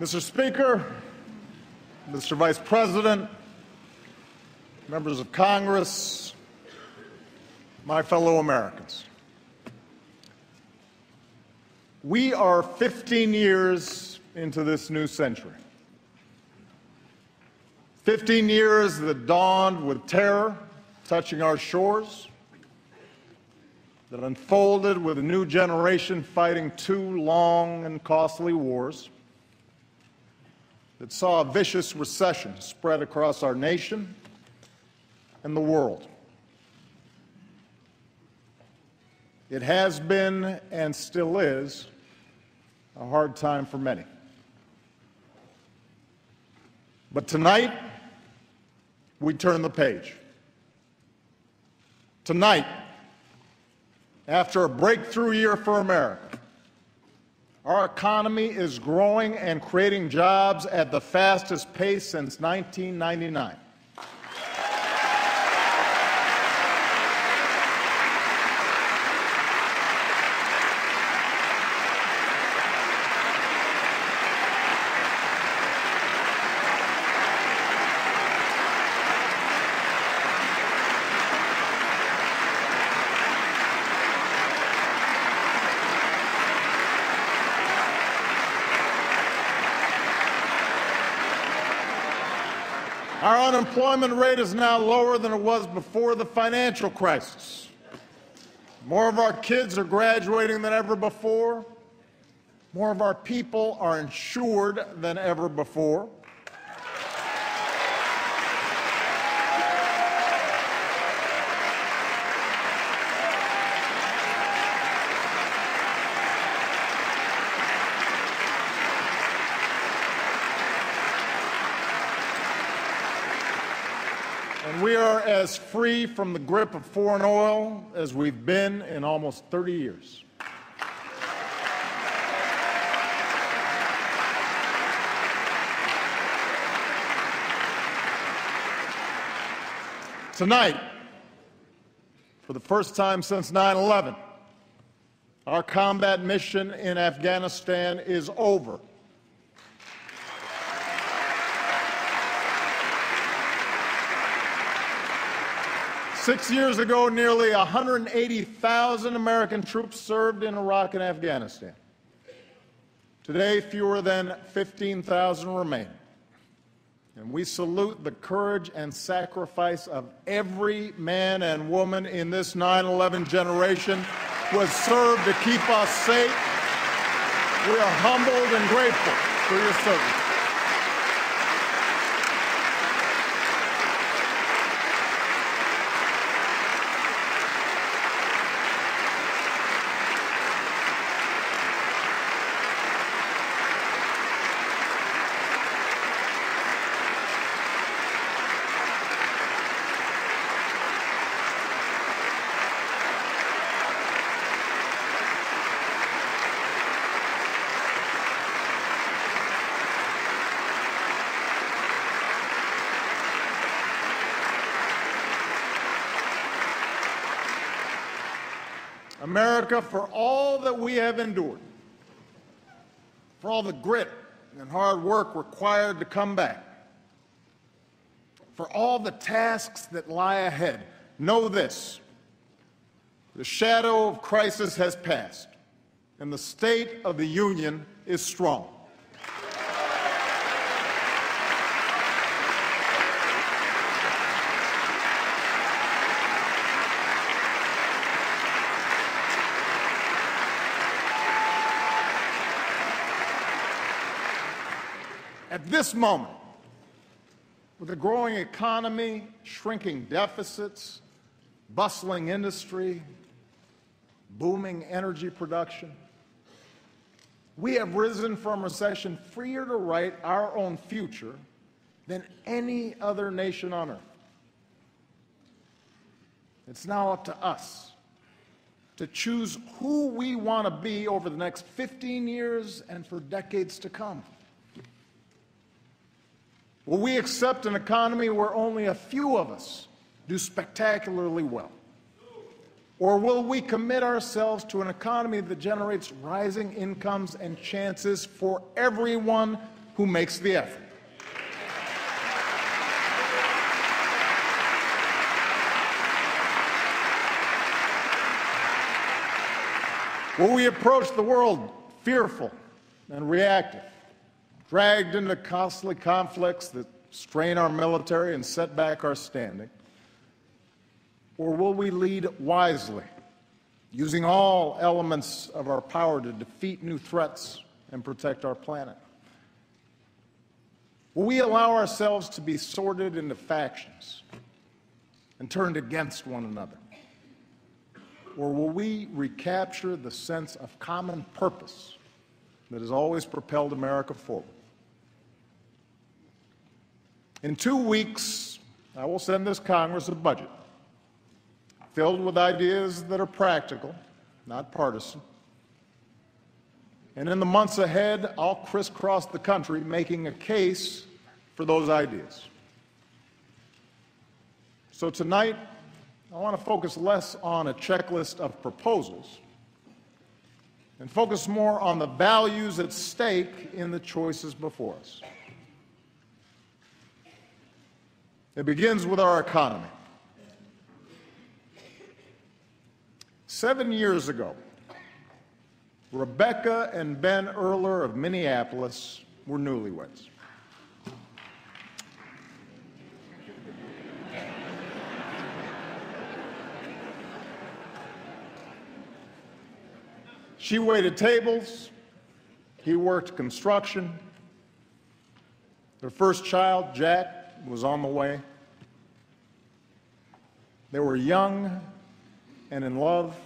Mr. Speaker, Mr. Vice President, members of Congress, my fellow Americans. We are 15 years into this new century. 15 years that dawned with terror touching our shores, that unfolded with a new generation fighting two long and costly wars, that saw a vicious recession spread across our nation and the world. It has been and still is a hard time for many. But tonight, we turn the page. Tonight, after a breakthrough year for America, our economy is growing and creating jobs at the fastest pace since 1999. Our unemployment rate is now lower than it was before the financial crisis. More of our kids are graduating than ever before. More of our people are insured than ever before. And we are as free from the grip of foreign oil as we've been in almost 30 years. Tonight, for the first time since 9/11, our combat mission in Afghanistan is over. Six years ago, nearly 180,000 American troops served in Iraq and Afghanistan. Today, fewer than 15,000 remain. And we salute the courage and sacrifice of every man and woman in this 9/11 generation who has served to keep us safe. We are humbled and grateful for your service. America, for all that we have endured, for all the grit and hard work required to come back, for all the tasks that lie ahead, know this: the shadow of crisis has passed, and the state of the Union is strong. At this moment, with a growing economy, shrinking deficits, bustling industry, booming energy production, we have risen from recession freer to write our own future than any other nation on earth. It's now up to us to choose who we want to be over the next 15 years and for decades to come. Will we accept an economy where only a few of us do spectacularly well? Or will we commit ourselves to an economy that generates rising incomes and chances for everyone who makes the effort. Will we approach the world fearful and reactive, dragged into costly conflicts that strain our military and set back our standing? Or will we lead wisely, using all elements of our power to defeat new threats and protect our planet? Will we allow ourselves to be sorted into factions and turned against one another? Or will we recapture the sense of common purpose that has always propelled America forward? In 2 weeks, I will send this Congress a budget filled with ideas that are practical, not partisan. And in the months ahead, I'll crisscross the country making a case for those ideas. So tonight, I want to focus less on a checklist of proposals and focus more on the values at stake in the choices before us. It begins with our economy. 7 years ago, Rebecca and Ben Earler of Minneapolis were newlyweds. She waited tables, he worked construction. Their first child, Jack, was on the way. They were young and in love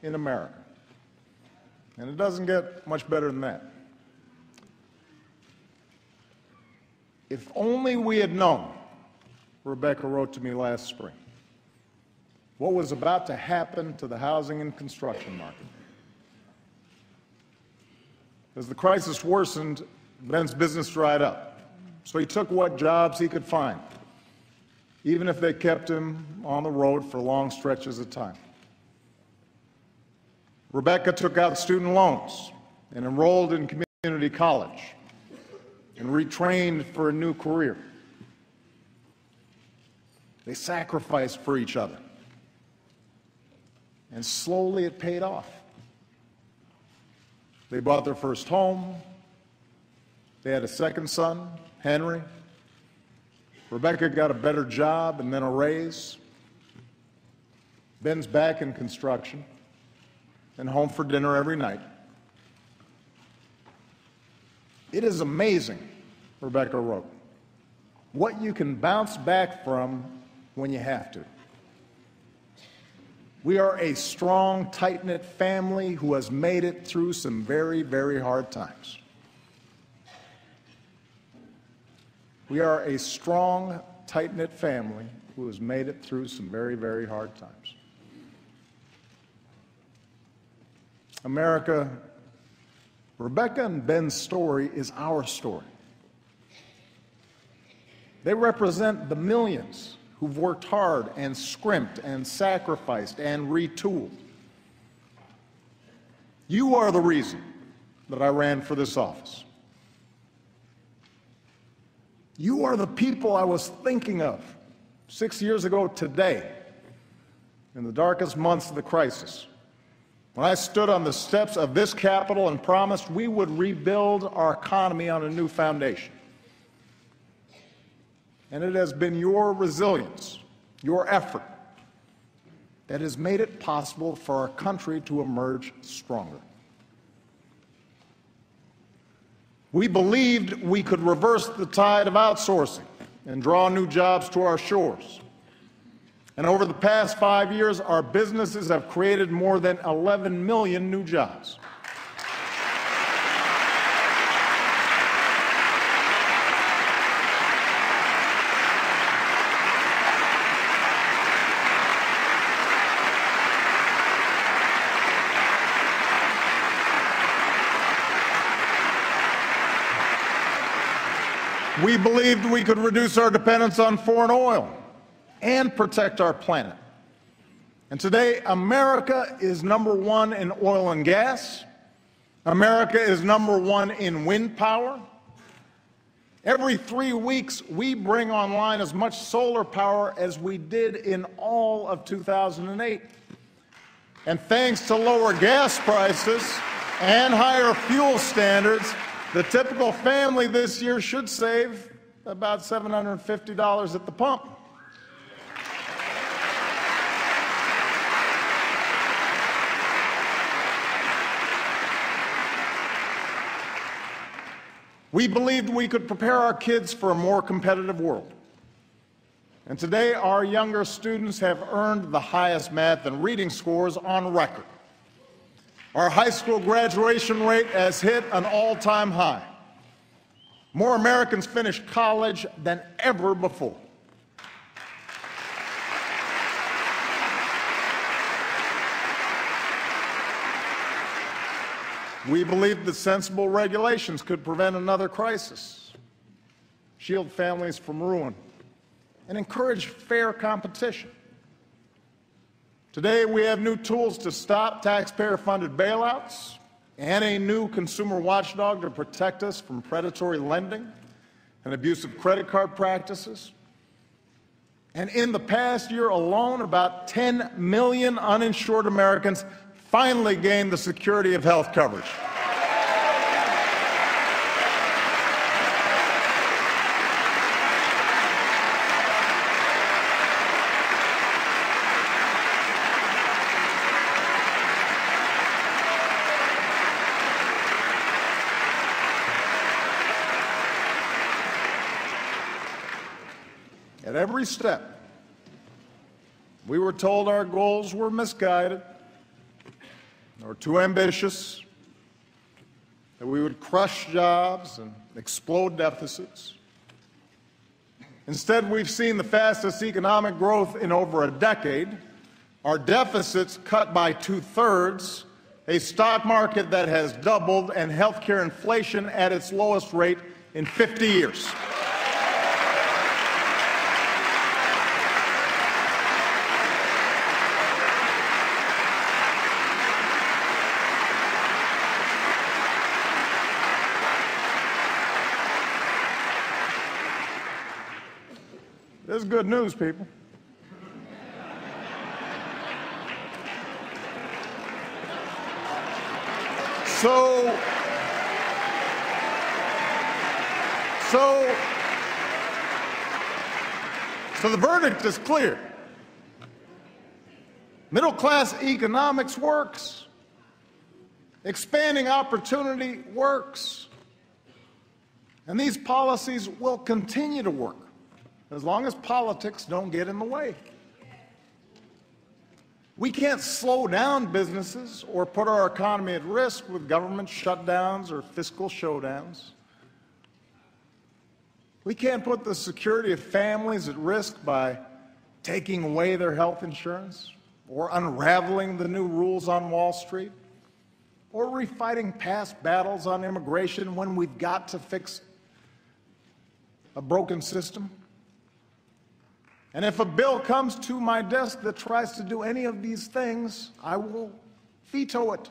in America. And it doesn't get much better than that. If only we had known, Rebecca wrote to me last spring, what was about to happen to the housing and construction market. As the crisis worsened, Ben's business dried up, so he took what jobs he could find, even if they kept him on the road for long stretches of time. Rebecca took out student loans and enrolled in community college and retrained for a new career. They sacrificed for each other, and slowly it paid off. They bought their first home. They had a second son, Henry. Rebecca got a better job and then a raise. Ben's back in construction and home for dinner every night. It is amazing, Rebecca wrote, what you can bounce back from when you have to. We are a strong, tight-knit family who has made it through some very, very hard times. We are a strong, tight-knit family who has made it through some very, very hard times. America, Rebecca and Ben's story is our story. They represent the millions who've worked hard and scrimped and sacrificed and retooled. You are the reason that I ran for this office. You are the people I was thinking of 6 years ago today, in the darkest months of the crisis, when I stood on the steps of this Capitol and promised we would rebuild our economy on a new foundation. And it has been your resilience, your effort, that has made it possible for our country to emerge stronger. We believed we could reverse the tide of outsourcing and draw new jobs to our shores. And over the past 5 years, our businesses have created more than 11 million new jobs. We believed we could reduce our dependence on foreign oil and protect our planet. And today, America is #1 in oil and gas. America is #1 in wind power. Every 3 weeks, we bring online as much solar power as we did in all of 2008. And thanks to lower gas prices and higher fuel standards, the typical family this year should save about $750 at the pump. We believed we could prepare our kids for a more competitive world. And today, our younger students have earned the highest math and reading scores on record. Our high school graduation rate has hit an all-time high. More Americans finish college than ever before. We believed that sensible regulations could prevent another crisis, shield families from ruin, and encourage fair competition. Today, we have new tools to stop taxpayer-funded bailouts and a new consumer watchdog to protect us from predatory lending and abusive credit card practices. And in the past year alone, about 10 million uninsured Americans finally gained the security of health coverage. At every step, we were told our goals were misguided or too ambitious, that we would crush jobs and explode deficits. Instead, we've seen the fastest economic growth in over a decade, our deficits cut by 2/3, a stock market that has doubled, and healthcare inflation at its lowest rate in 50 years. This is good news, people. So the verdict is clear. Middle-class economics works. Expanding opportunity works. And these policies will continue to work as long as politics don't get in the way. We can't slow down businesses or put our economy at risk with government shutdowns or fiscal showdowns. We can't put the security of families at risk by taking away their health insurance or unraveling the new rules on Wall Street or refighting past battles on immigration when we've got to fix a broken system. And if a bill comes to my desk that tries to do any of these things, I will veto it.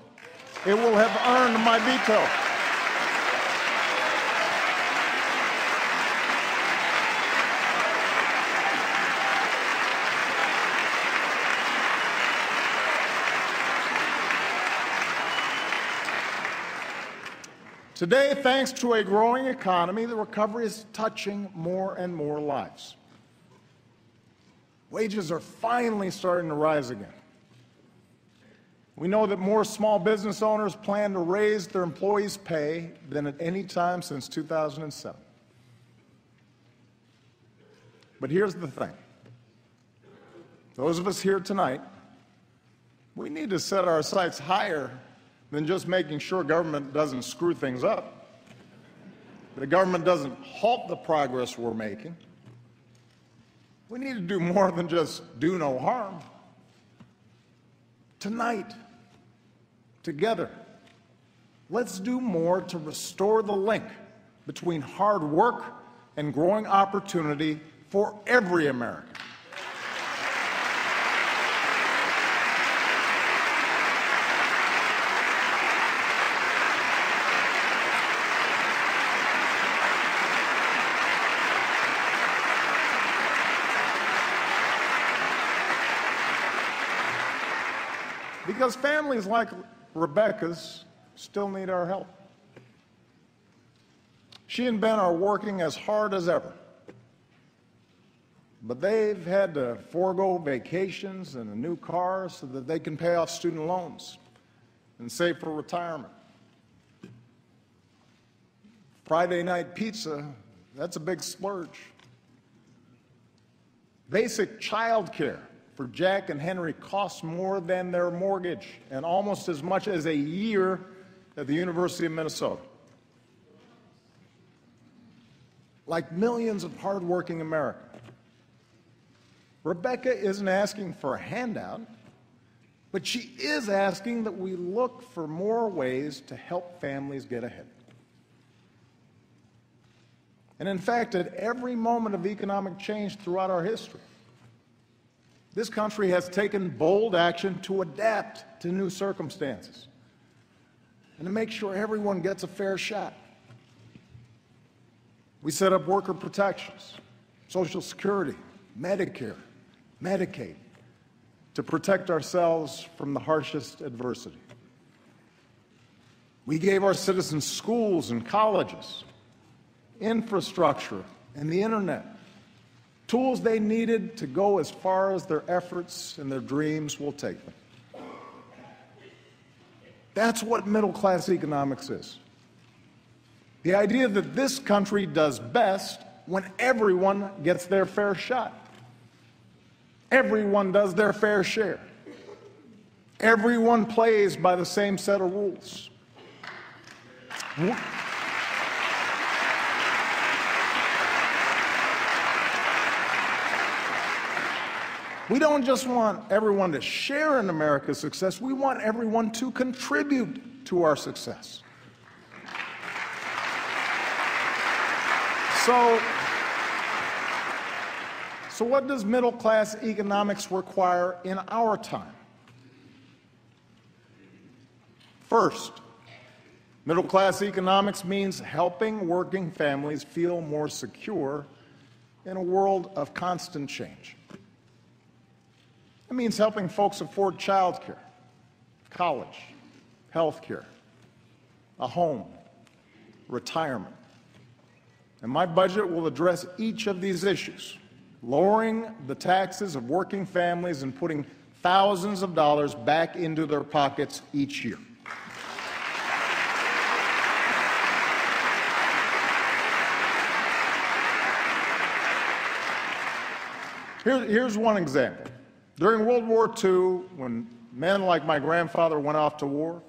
It will have earned my veto. Today, thanks to a growing economy, the recovery is touching more and more lives. Wages are finally starting to rise again. We know that more small business owners plan to raise their employees' pay than at any time since 2007. But here's the thing. Those of us here tonight, we need to set our sights higher than just making sure government doesn't screw things up. The government doesn't halt the progress we're making. We need to do more than just do no harm. Tonight, together, let's do more to restore the link between hard work and growing opportunity for every American. because families like Rebecca's still need our help. She and Ben are working as hard as ever, but they've had to forego vacations and a new car so that they can pay off student loans and save for retirement. Friday night pizza, that's a big splurge. Basic child care for Jack and Henry costs more than their mortgage and almost as much as a year at the University of Minnesota. Like millions of hardworking Americans, Rebecca isn't asking for a handout, but she is asking that we look for more ways to help families get ahead. And in fact, at every moment of economic change throughout our history, this country has taken bold action to adapt to new circumstances and to make sure everyone gets a fair shot. We set up worker protections, Social Security, Medicare, Medicaid, to protect ourselves from the harshest adversity. We gave our citizens schools and colleges, infrastructure, and the internet, tools they needed to go as far as their efforts and their dreams will take them. That's what middle-class economics is. The idea that this country does best when everyone gets their fair shot. Everyone does their fair share. Everyone plays by the same set of rules. We don't just want everyone to share in America's success, we want everyone to contribute to our success. So what does middle-class economics require in our time? First, middle-class economics means helping working families feel more secure in a world of constant change. It means helping folks afford child care, college, health care, a home, retirement. And my budget will address each of these issues, lowering the taxes of working families and putting thousands of dollars back into their pockets each year. Here's one example. During World War II, when men like my grandfather went off to war,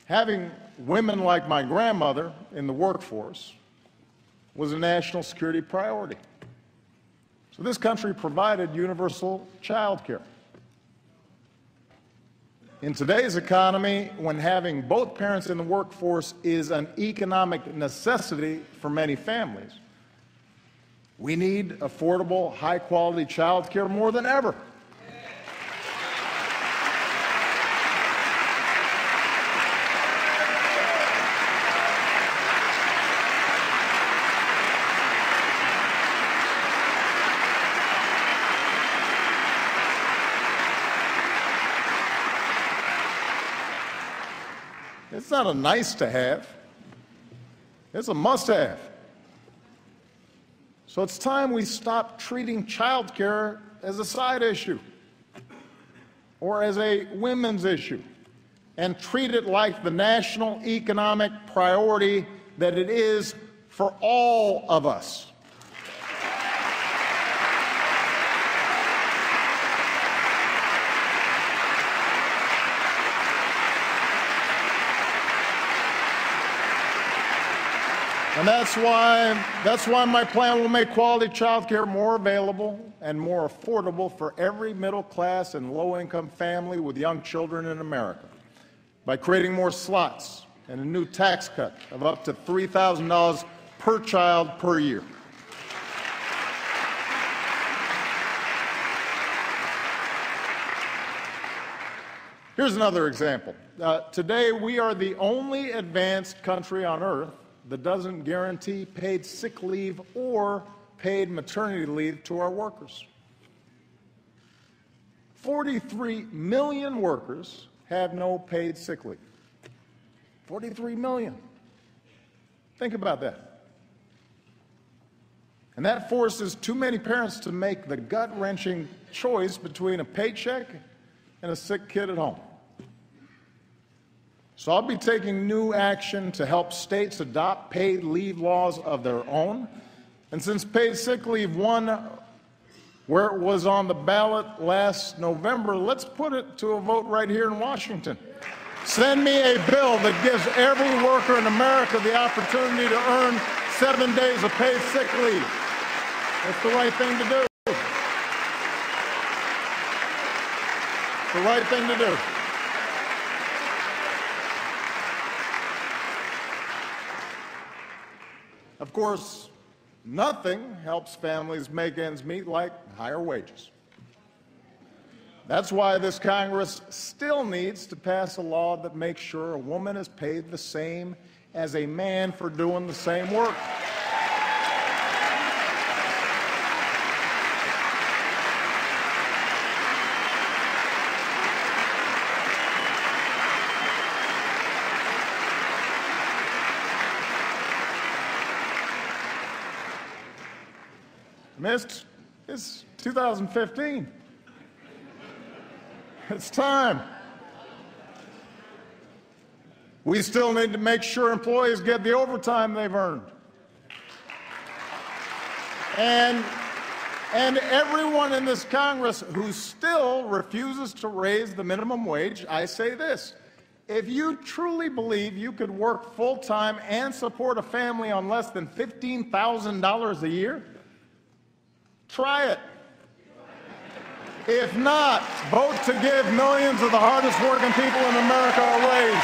having women like my grandmother in the workforce was a national security priority. So this country provided universal child care. In today's economy, when having both parents in the workforce is an economic necessity for many families, we need affordable, high-quality child care more than ever. It's not a nice to have, it's a must have. So it's time we stop treating child care as a side issue or as a women's issue and treat it like the national economic priority that it is for all of us. And that's why my plan will make quality child care more available and more affordable for every middle-class and low-income family with young children in America by creating more slots and a new tax cut of up to $3,000 per child per year. Here's another example. Today, we are the only advanced country on earth that doesn't guarantee paid sick leave or paid maternity leave to our workers. 43 million workers have no paid sick leave. 43 million. Think about that. And that forces too many parents to make the gut-wrenching choice between a paycheck and a sick kid at home. So I'll be taking new action to help states adopt paid leave laws of their own. And since paid sick leave won where it was on the ballot last November, let's put it to a vote right here in Washington. Send me a bill that gives every worker in America the opportunity to earn 7 days of paid sick leave. That's the right thing to do. The right thing to do. Of course, nothing helps families make ends meet like higher wages. That's why this Congress still needs to pass a law that makes sure a woman is paid the same as a man for doing the same work. It's 2015. It's time. We still need to make sure employees get the overtime they've earned. And everyone in this Congress who still refuses to raise the minimum wage, I say this: if you truly believe you could work full-time and support a family on less than $15,000 a year, try it. If not, vote to give millions of the hardest working people in America a raise.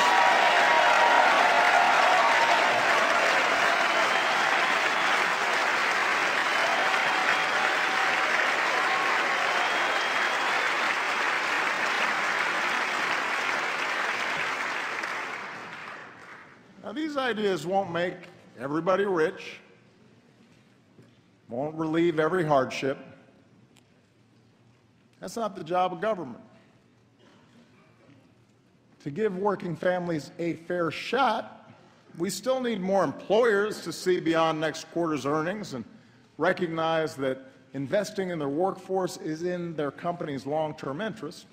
Now, these ideas won't make everybody rich, won't relieve every hardship. That's not the job of government. To give working families a fair shot, we still need more employers to see beyond next quarter's earnings and recognize that investing in their workforce is in their company's long-term interest.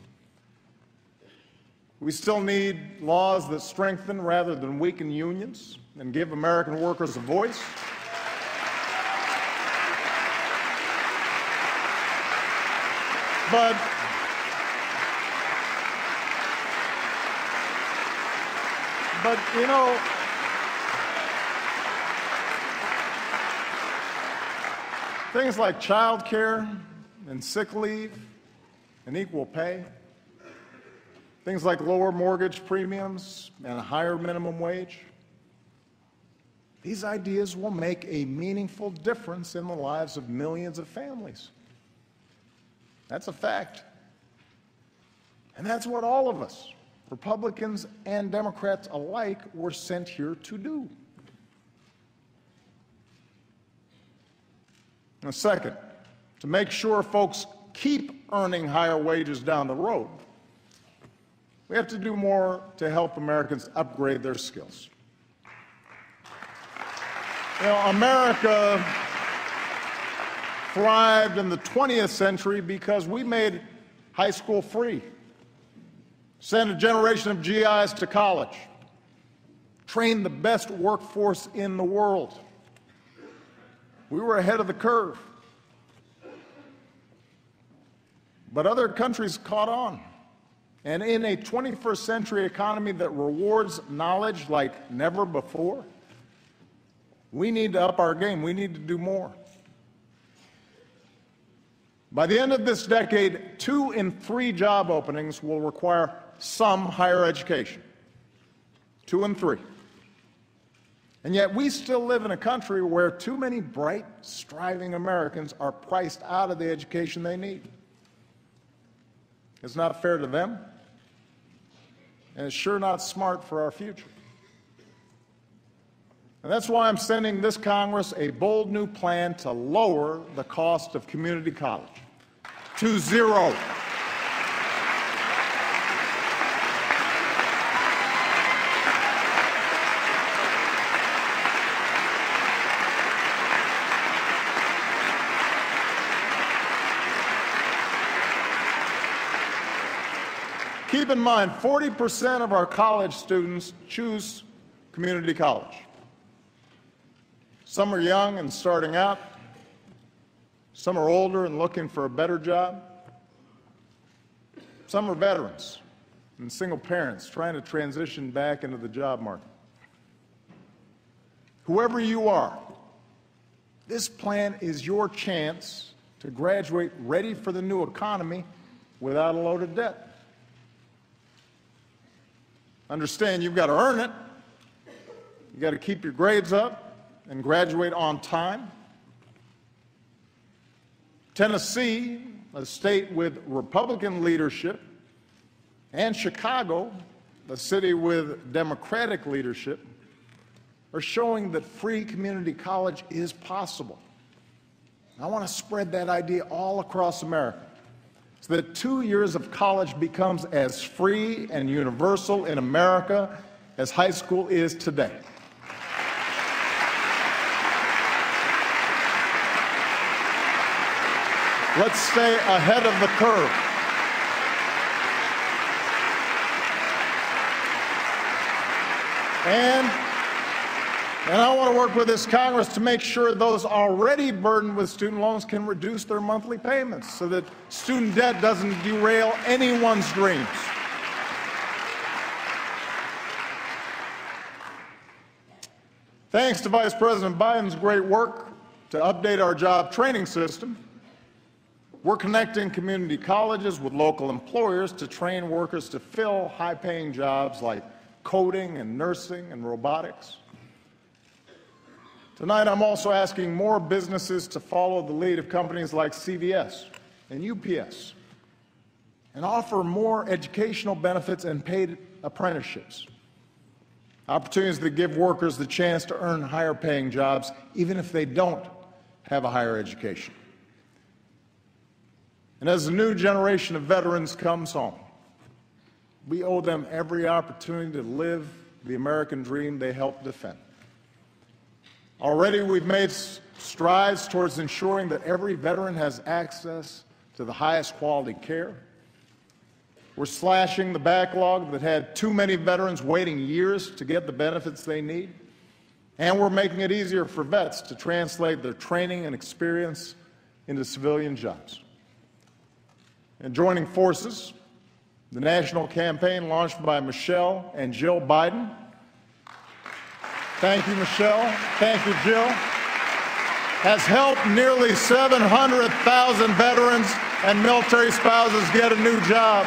We still need laws that strengthen rather than weaken unions and give American workers a voice. But you know, things like child care and sick leave and equal pay, things like lower mortgage premiums and a higher minimum wage, these ideas will make a meaningful difference in the lives of millions of families. That's a fact. And that's what all of us, Republicans and Democrats alike, were sent here to do. And second, to make sure folks keep earning higher wages down the road, we have to do more to help Americans upgrade their skills. You know, America thrived in the 20th century because we made high school free, sent a generation of GIs to college, trained the best workforce in the world. We were ahead of the curve. But other countries caught on. And in a 21st century economy that rewards knowledge like never before, we need to up our game. We need to do more. By the end of this decade, 2 in 3 job openings will require some higher education. 2 in 3. And yet we still live in a country where too many bright, striving Americans are priced out of the education they need. It's not fair to them, and it's sure not smart for our future. And that's why I'm sending this Congress a bold new plan to lower the cost of community college to 0. Keep in mind, 40% of our college students choose community college. Some are young and starting out. Some are older and looking for a better job. Some are veterans and single parents trying to transition back into the job market. Whoever you are, this plan is your chance to graduate ready for the new economy without a load of debt. Understand, you've got to earn it. You've got to keep your grades up and graduate on time. Tennessee, a state with Republican leadership, and Chicago, a city with Democratic leadership, are showing that free community college is possible. I want to spread that idea all across America so that 2 years of college becomes as free and universal in America as high school is today. Let's stay ahead of the curve. And I want to work with this Congress to make sure those already burdened with student loans can reduce their monthly payments so that student debt doesn't derail anyone's dreams. Thanks to Vice President Biden's great work to update our job training system, we're connecting community colleges with local employers to train workers to fill high-paying jobs like coding and nursing and robotics. Tonight, I'm also asking more businesses to follow the lead of companies like CVS and UPS and offer more educational benefits and paid apprenticeships, opportunities that give workers the chance to earn higher-paying jobs even if they don't have a higher education. And as the new generation of veterans comes home, we owe them every opportunity to live the American dream they helped defend. Already we've made strides towards ensuring that every veteran has access to the highest quality care. We're slashing the backlog that had too many veterans waiting years to get the benefits they need. And we're making it easier for vets to translate their training and experience into civilian jobs. And joining forces, the national campaign launched by Michelle and Jill Biden. Thank you, Michelle. Thank you, Jill. Has helped nearly 700,000 veterans and military spouses get a new job.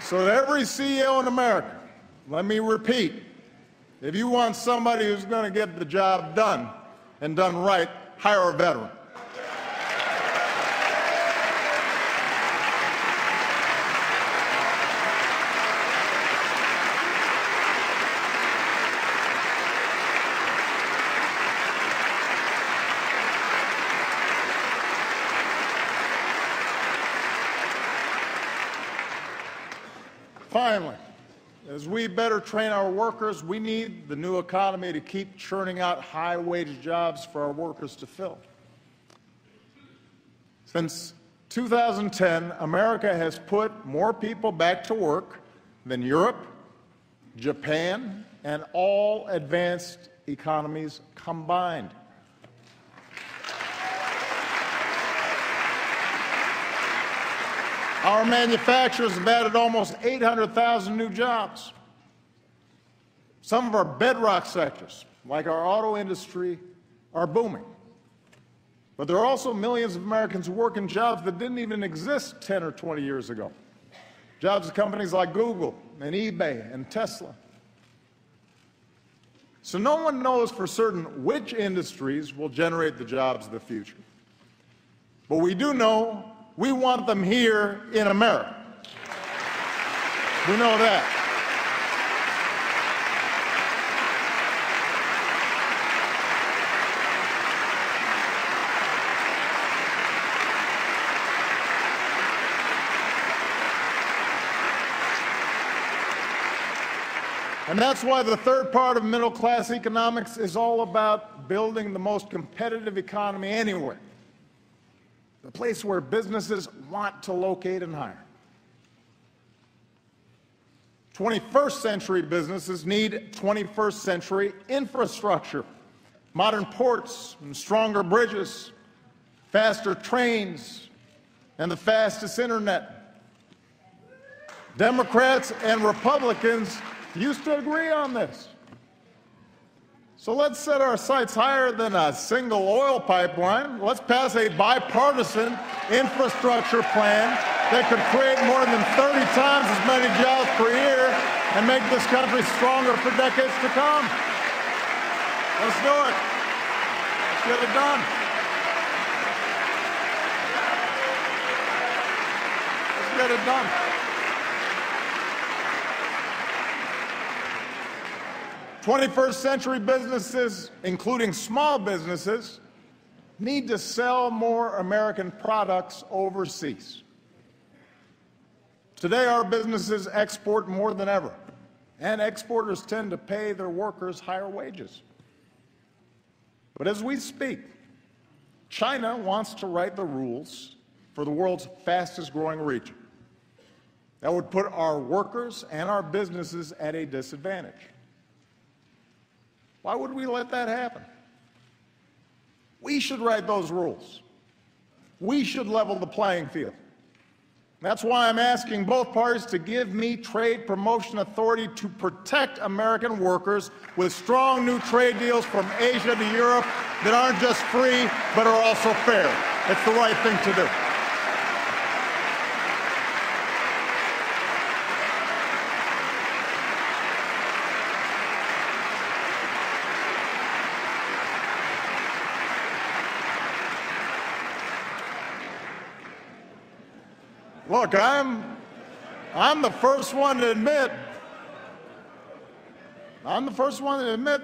So to every CEO in America, let me repeat, if you want somebody who's going to get the job done and done right, hire a veteran. Finally, as we better train our workers, we need the new economy to keep churning out high-wage jobs for our workers to fill. Since 2010, America has put more people back to work than Europe, Japan, and all advanced economies combined. Our manufacturers have added almost 800,000 new jobs. Some of our bedrock sectors, like our auto industry, are booming. But there are also millions of Americans who work in jobs that didn't even exist 10 or 20 years ago. Jobs at companies like Google and eBay and Tesla. So no one knows for certain which industries will generate the jobs of the future. But we do know we want them here in America. We know that. And that's why the third part of middle-class economics is all about building the most competitive economy anywhere, the place where businesses want to locate and hire. 21st century businesses need 21st century infrastructure, modern ports and stronger bridges, faster trains, and the fastest internet. Democrats and Republicans used to agree on this. So let's set our sights higher than a single oil pipeline. Let's pass a bipartisan infrastructure plan that could create more than 30 times as many jobs per year and make this country stronger for decades to come. Let's do it. Let's get it done. Let's get it done. '21st century businesses, including small businesses, need to sell more American products overseas. Today, our businesses export more than ever, and exporters tend to pay their workers higher wages. But as we speak, China wants to write the rules for the world's fastest growing region. That would put our workers and our businesses at a disadvantage. Why would we let that happen? We should write those rules. We should level the playing field. That's why I'm asking both parties to give me trade promotion authority to protect American workers with strong new trade deals from Asia to Europe that aren't just free, but are also fair. It's the right thing to do. Look, I'm the first one to admit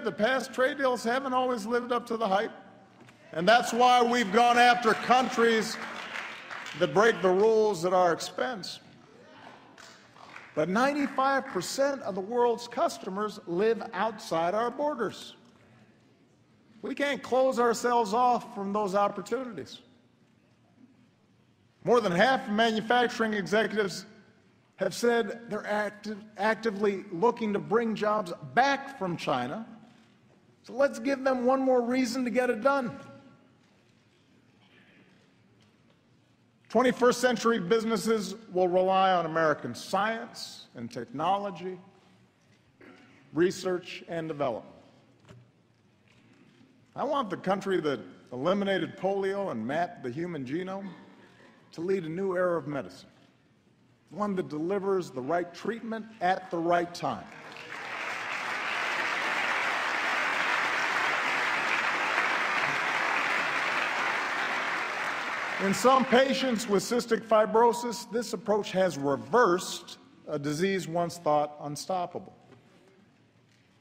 that past trade deals haven't always lived up to the hype. And that's why we've gone after countries that break the rules at our expense. But 95% of the world's customers live outside our borders. We can't close ourselves off from those opportunities. More than half of manufacturing executives have said they're actively looking to bring jobs back from China. So let's give them one more reason to get it done. 21st century businesses will rely on American science and technology, research and development. I want the country that eliminated polio and mapped the human genome to lead a new era of medicine, one that delivers the right treatment at the right time. In some patients with cystic fibrosis, this approach has reversed a disease once thought unstoppable.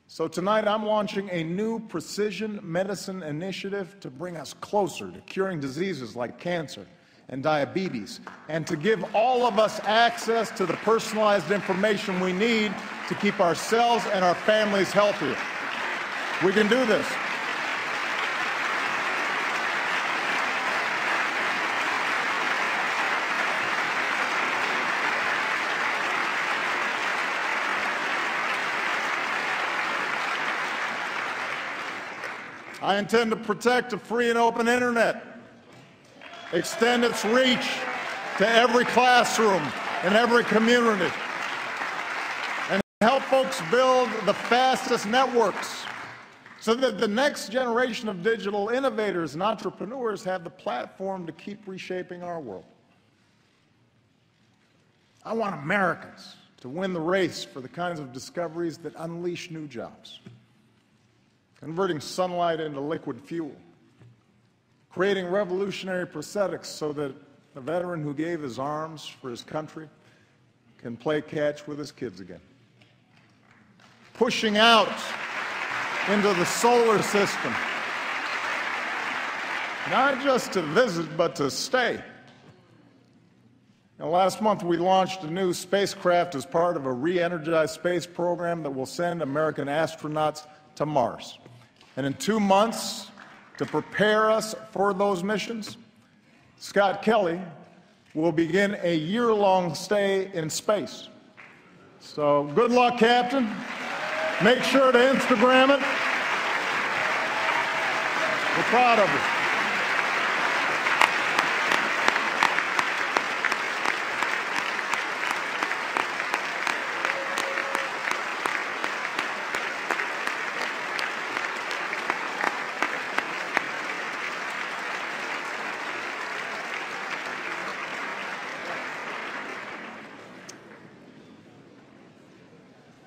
So tonight I'm launching a new precision medicine initiative to bring us closer to curing diseases like cancer and diabetes, and to give all of us access to the personalized information we need to keep ourselves and our families healthier. We can do this. I intend to protect a free and open internet, extend its reach to every classroom in every community, and help folks build the fastest networks so that the next generation of digital innovators and entrepreneurs have the platform to keep reshaping our world. I want Americans to win the race for the kinds of discoveries that unleash new jobs, converting sunlight into liquid fuel, creating revolutionary prosthetics so that a veteran who gave his arms for his country can play catch with his kids again. Pushing out into the solar system, not just to visit, but to stay. Now, last month, we launched a new spacecraft as part of a re-energized space program that will send American astronauts to Mars. And in 2 months, to prepare us for those missions, Scott Kelly will begin a year-long stay in space. So good luck, Captain. Make sure to Instagram it. We're proud of you.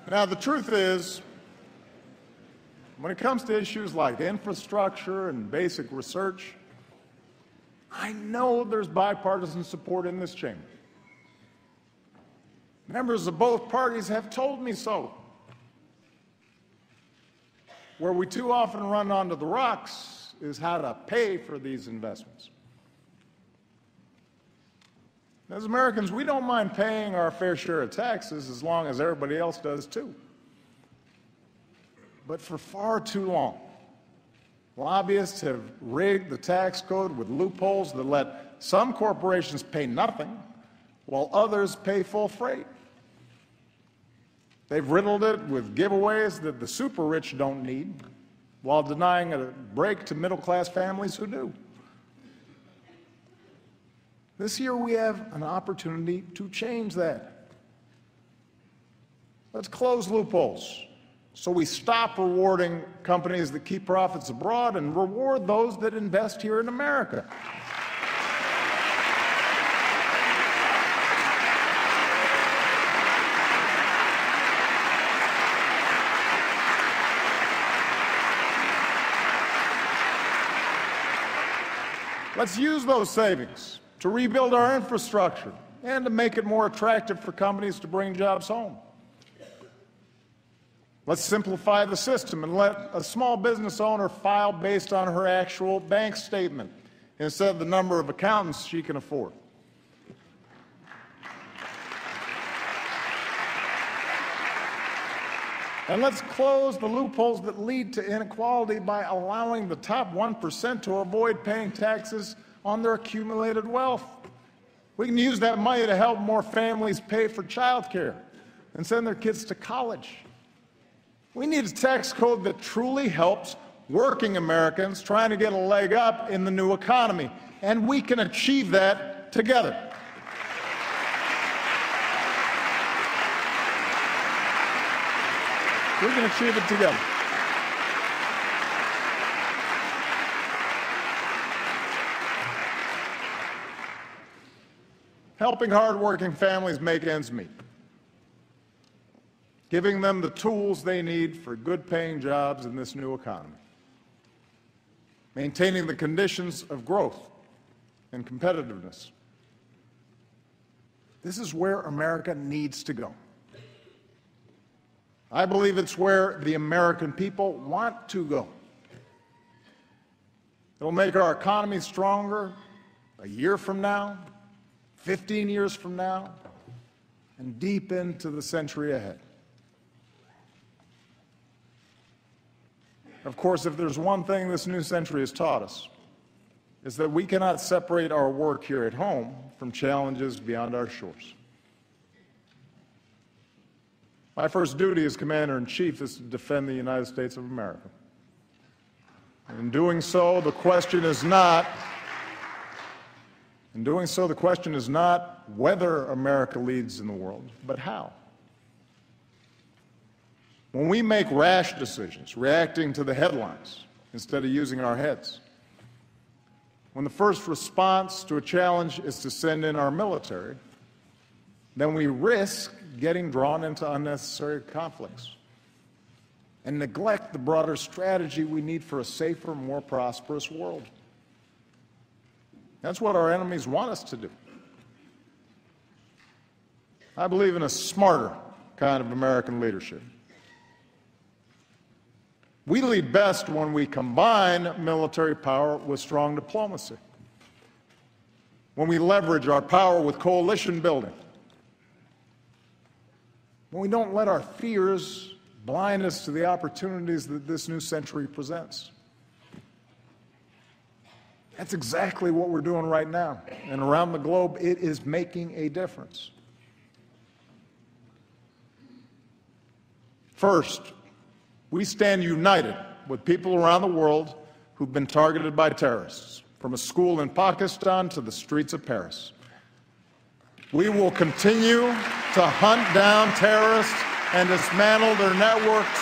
Now, the truth is, when it comes to issues like infrastructure and basic research, I know there's bipartisan support in this chamber. Members of both parties have told me so. Where we too often run onto the rocks is how to pay for these investments. As Americans, we don't mind paying our fair share of taxes as long as everybody else does too. But for far too long, lobbyists have rigged the tax code with loopholes that let some corporations pay nothing while others pay full freight. They've riddled it with giveaways that the super rich don't need while denying a break to middle-class families who do. This year we have an opportunity to change that. Let's close loopholes so we stop rewarding companies that keep profits abroad and reward those that invest here in America. Let's use those savings to rebuild our infrastructure and to make it more attractive for companies to bring jobs home. Let's simplify the system and let a small business owner file based on her actual bank statement instead of the number of accountants she can afford. And let's close the loopholes that lead to inequality by allowing the top 1% to avoid paying taxes on their accumulated wealth. We can use that money to help more families pay for child care and send their kids to college. We need a tax code that truly helps working Americans trying to get a leg up in the new economy, and we can achieve that together. We can achieve it together. Helping hardworking families make ends meet. Giving them the tools they need for good-paying jobs in this new economy. Maintaining the conditions of growth and competitiveness. This is where America needs to go. I believe it's where the American people want to go. It'll make our economy stronger a year from now, 15 years from now, and deep into the century ahead. Of course, if there's one thing this new century has taught us, is that we cannot separate our work here at home from challenges beyond our shores. My first duty as Commander-in-Chief is to defend the United States of America. And in doing so, the question is not whether America leads in the world, but how. When we make rash decisions, reacting to the headlines instead of using our heads, when the first response to a challenge is to send in our military, then we risk getting drawn into unnecessary conflicts and neglect the broader strategy we need for a safer, more prosperous world. That's what our enemies want us to do. I believe in a smarter kind of American leadership. We lead best when we combine military power with strong diplomacy. when we leverage our power with coalition building, when we don't let our fears blind us to the opportunities that this new century presents. That's exactly what we're doing right now. And around the globe, it is making a difference. First, we stand united with people around the world who've been targeted by terrorists, from a school in Pakistan to the streets of Paris. We will continue to hunt down terrorists and dismantle their networks,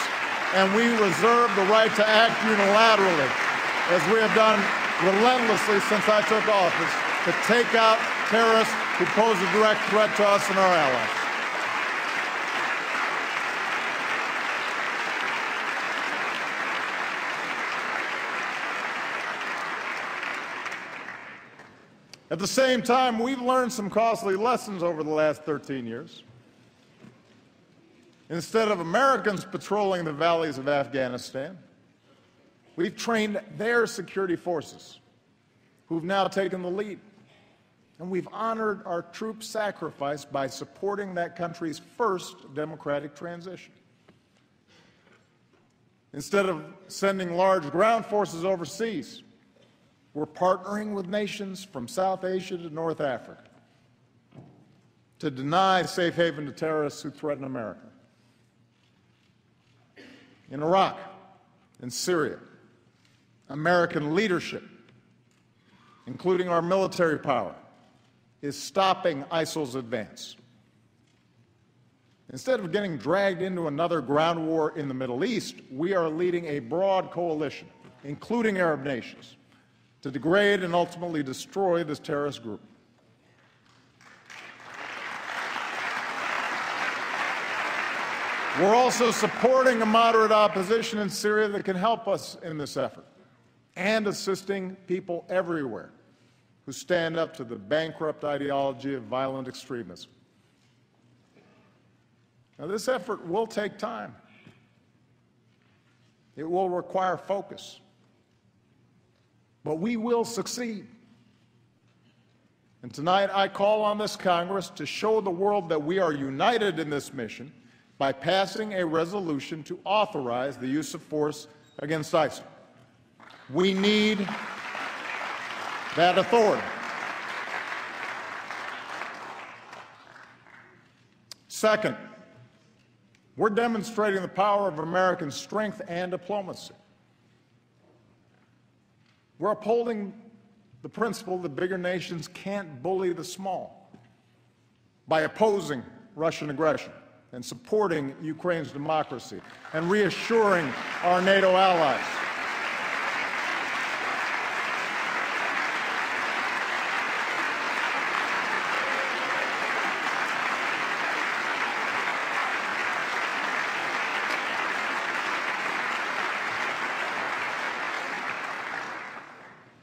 and we reserve the right to act unilaterally, as we have done relentlessly since I took office, to take out terrorists who pose a direct threat to us and our allies. At the same time, we've learned some costly lessons over the last 13 years. Instead of Americans patrolling the valleys of Afghanistan, we've trained their security forces, who've now taken the lead. And we've honored our troops' sacrifice by supporting that country's first democratic transition. Instead of sending large ground forces overseas, we're partnering with nations from South Asia to North Africa to deny safe haven to terrorists who threaten America. In Iraq and Syria, American leadership, including our military power, is stopping ISIL's advance. Instead of getting dragged into another ground war in the Middle East, we are leading a broad coalition, including Arab nations, to degrade and ultimately destroy this terrorist group. We're also supporting a moderate opposition in Syria that can help us in this effort, and assisting people everywhere who stand up to the bankrupt ideology of violent extremism. Now, this effort will take time. It will require focus. But we will succeed. And tonight I call on this Congress to show the world that we are united in this mission by passing a resolution to authorize the use of force against ISIL. We need that authority. Second, we're demonstrating the power of American strength and diplomacy. We're upholding the principle that bigger nations can't bully the small by opposing Russian aggression and supporting Ukraine's democracy and reassuring our NATO allies.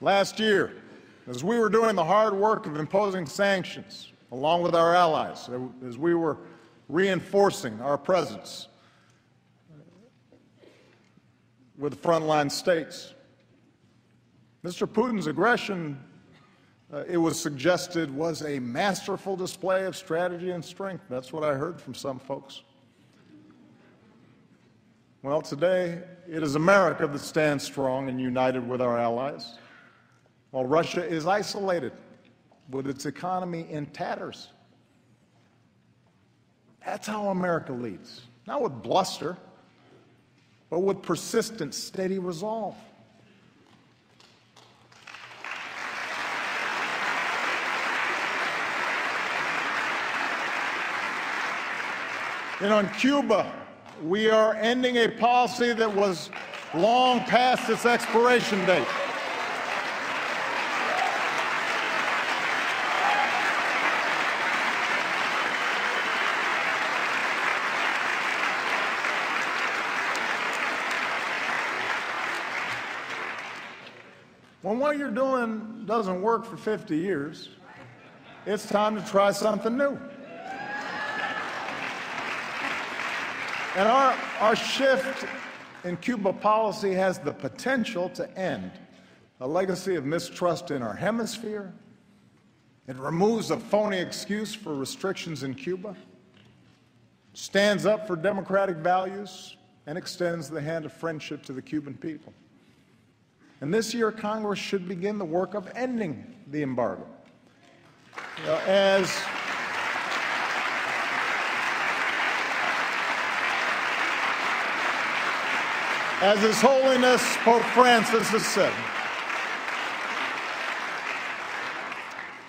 Last year, as we were doing the hard work of imposing sanctions, along with our allies, as we were reinforcing our presence with the frontline states, Mr. Putin's aggression, it was suggested, was a masterful display of strategy and strength. That's what I heard from some folks. Well, today, it is America that stands strong and united with our allies, while Russia is isolated with its economy in tatters. That's how America leads, not with bluster, but with persistent, steady resolve. In Cuba, we are ending a policy that was long past its expiration date. When what you're doing doesn't work for 50 years, it's time to try something new. And our shift in Cuba policy has the potential to end a legacy of mistrust in our hemisphere It removes a phony excuse for restrictions in Cuba, stands up for democratic values, and extends the hand of friendship to the Cuban people. And this year, Congress should begin the work of ending the embargo. As His Holiness Pope Francis has said,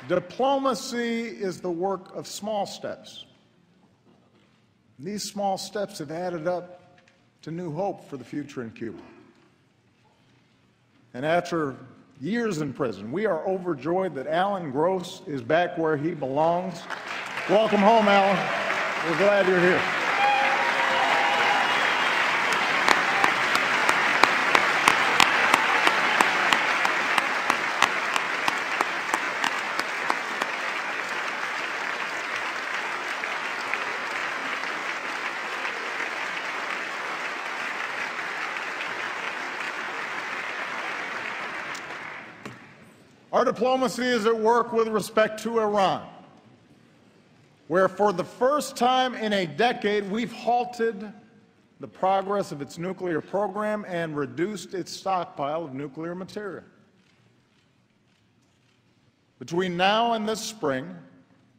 diplomacy is the work of small steps. These small steps have added up to new hope for the future in Cuba. And after years in prison, we are overjoyed that Alan Gross is back where he belongs. Welcome home, Alan. We're glad you're here. Our diplomacy is at work with respect to Iran, where for the first time in a decade we've halted the progress of its nuclear program and reduced its stockpile of nuclear material. Between now and this spring,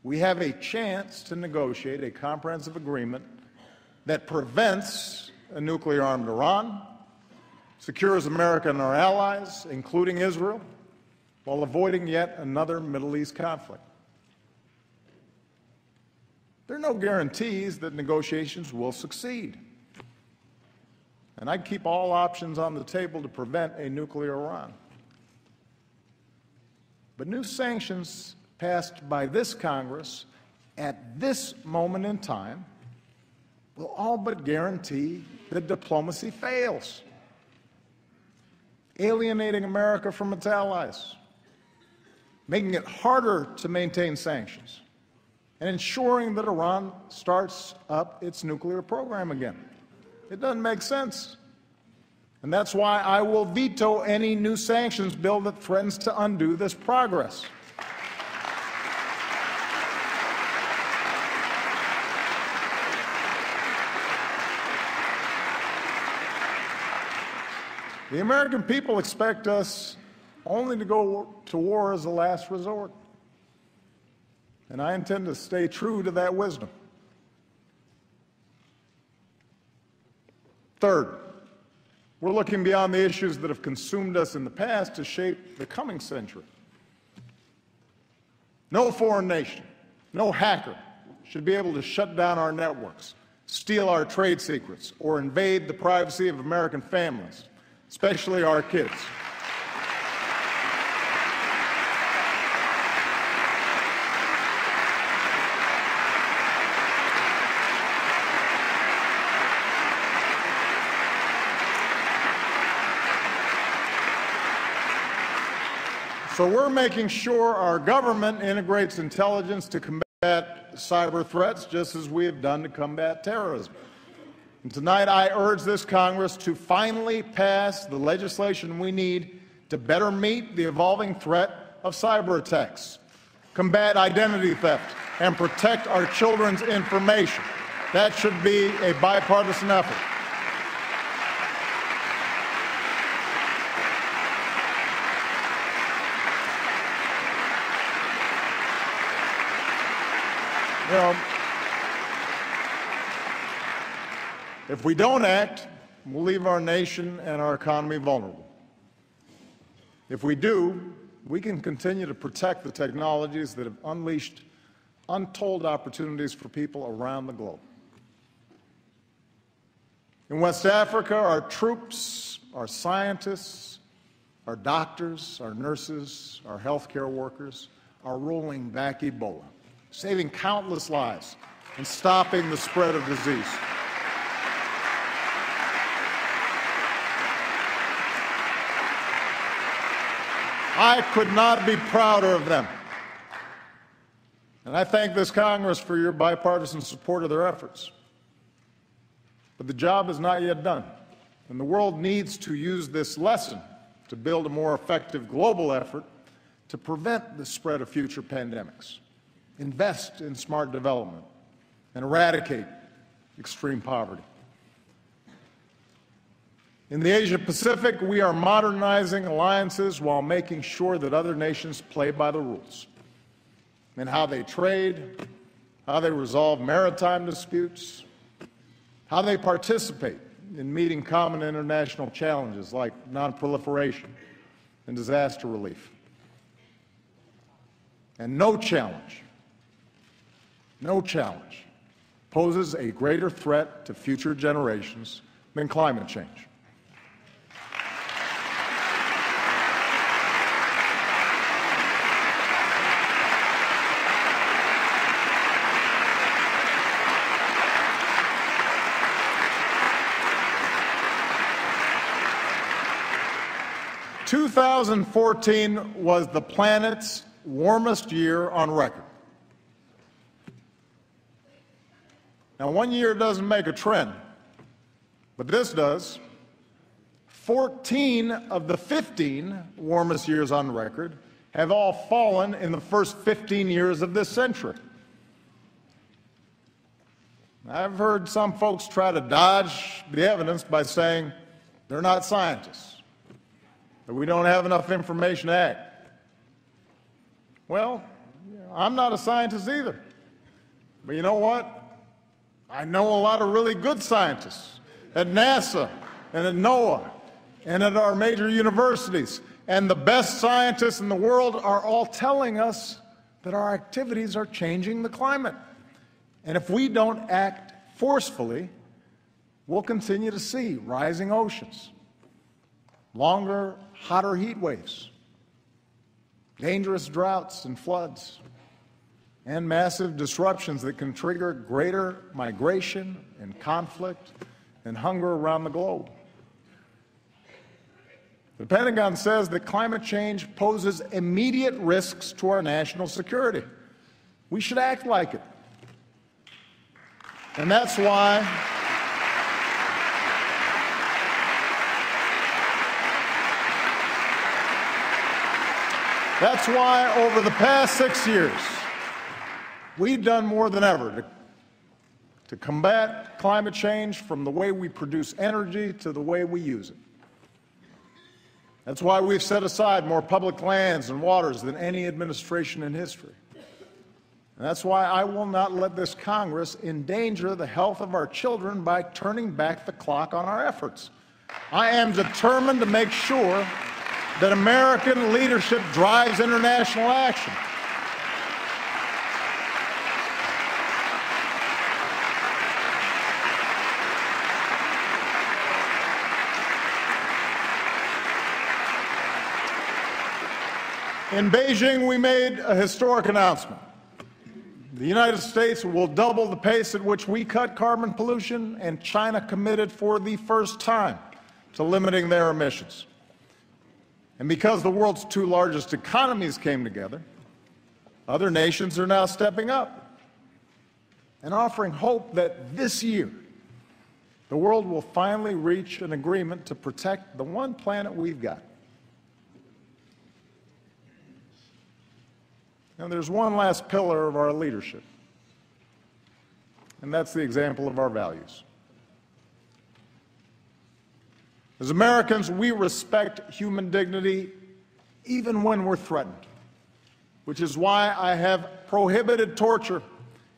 we have a chance to negotiate a comprehensive agreement that prevents a nuclear-armed Iran, secures America and our allies, including Israel, while avoiding yet another Middle East conflict. There are no guarantees that negotiations will succeed, and I'd keep all options on the table to prevent a nuclear Iran. But new sanctions passed by this Congress at this moment in time will all but guarantee that diplomacy fails, alienating America from its allies, making it harder to maintain sanctions, and ensuring that Iran starts up its nuclear program again. It doesn't make sense. And that's why I will veto any new sanctions bill that threatens to undo this progress. The American people expect us only to go to war as a last resort. And I intend to stay true to that wisdom. Third, we're looking beyond the issues that have consumed us in the past to shape the coming century. No foreign nation, no hacker should be able to shut down our networks, steal our trade secrets, or invade the privacy of American families, especially our kids. So we're making sure our government integrates intelligence to combat cyber threats, just as we have done to combat terrorism. And tonight I urge this Congress to finally pass the legislation we need to better meet the evolving threat of cyber attacks, combat identity theft, and protect our children's information. That should be a bipartisan effort. You know, if we don't act, we'll leave our nation and our economy vulnerable. If we do, we can continue to protect the technologies that have unleashed untold opportunities for people around the globe. In West Africa, our troops, our scientists, our doctors, our nurses, our healthcare workers are rolling back Ebola, saving countless lives and stopping the spread of disease. I could not be prouder of them. And I thank this Congress for your bipartisan support of their efforts. But the job is not yet done, and the world needs to use this lesson to build a more effective global effort to prevent the spread of future pandemics, invest in smart development, and eradicate extreme poverty. In the Asia-Pacific, we are modernizing alliances while making sure that other nations play by the rules in how they trade, how they resolve maritime disputes, how they participate in meeting common international challenges like nonproliferation and disaster relief. And no challenge poses a greater threat to future generations than climate change. – 2014 was the planet's warmest year on record. Now, one year doesn't make a trend, but this does. 14 of the 15 warmest years on record have all fallen in the first 15 years of this century. I've heard some folks try to dodge the evidence by saying they're not scientists, that we don't have enough information to act. Well, I'm not a scientist either. But you know what? I know a lot of really good scientists at NASA and at NOAA and at our major universities. And the best scientists in the world are all telling us that our activities are changing the climate. And if we don't act forcefully, we'll continue to see rising oceans, longer, hotter heat waves, dangerous droughts and floods, and massive disruptions that can trigger greater migration and conflict and hunger around the globe. The Pentagon says that climate change poses immediate risks to our national security. We should act like it. And that's why over the past 6 years, we've done more than ever to combat climate change, from the way we produce energy to the way we use it. That's why we've set aside more public lands and waters than any administration in history. And that's why I will not let this Congress endanger the health of our children by turning back the clock on our efforts. I am determined to make sure that American leadership drives international action. In Beijing, we made a historic announcement. The United States will double the pace at which we cut carbon pollution, and China committed for the first time to limiting their emissions. And because the world's two largest economies came together, other nations are now stepping up and offering hope that this year the world will finally reach an agreement to protect the one planet we've got. Now, there's one last pillar of our leadership, and that's the example of our values. As Americans, we respect human dignity even when we're threatened, which is why I have prohibited torture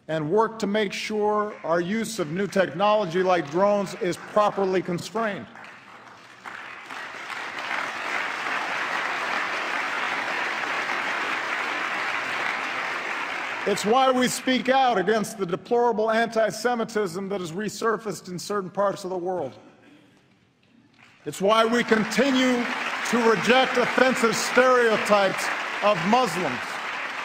and worked to make sure our use of new technology like drones is properly constrained. It's why we speak out against the deplorable anti-Semitism that has resurfaced in certain parts of the world. It's why we continue to reject offensive stereotypes of Muslims,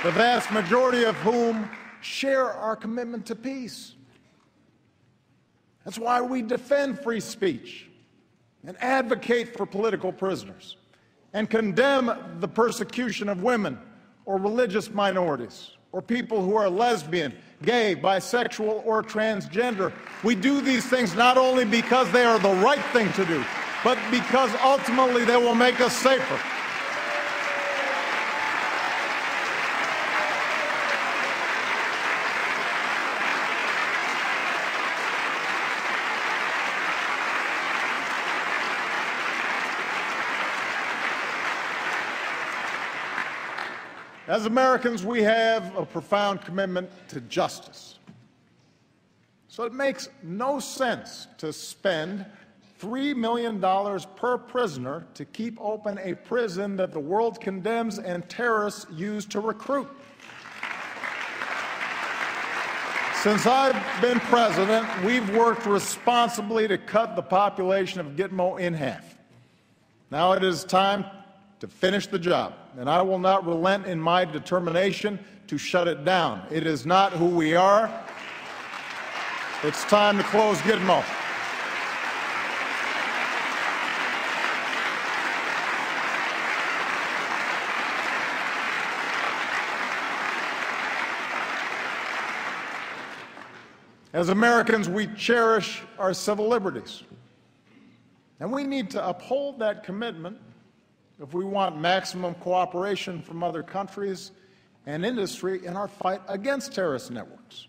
the vast majority of whom share our commitment to peace. That's why we defend free speech and advocate for political prisoners and condemn the persecution of women or religious minorities or people who are lesbian, gay, bisexual, or transgender. We do these things not only because they are the right thing to do, but because ultimately they will make us safer. As Americans, we have a profound commitment to justice. So it makes no sense to spend $3 million per prisoner to keep open a prison that the world condemns and terrorists use to recruit. Since I've been president, we've worked responsibly to cut the population of Gitmo in half. Now it is time to finish the job, and I will not relent in my determination to shut it down. It is not who we are. It's time to close Gitmo. As Americans, we cherish our civil liberties, and we need to uphold that commitment if we want maximum cooperation from other countries and industry in our fight against terrorist networks.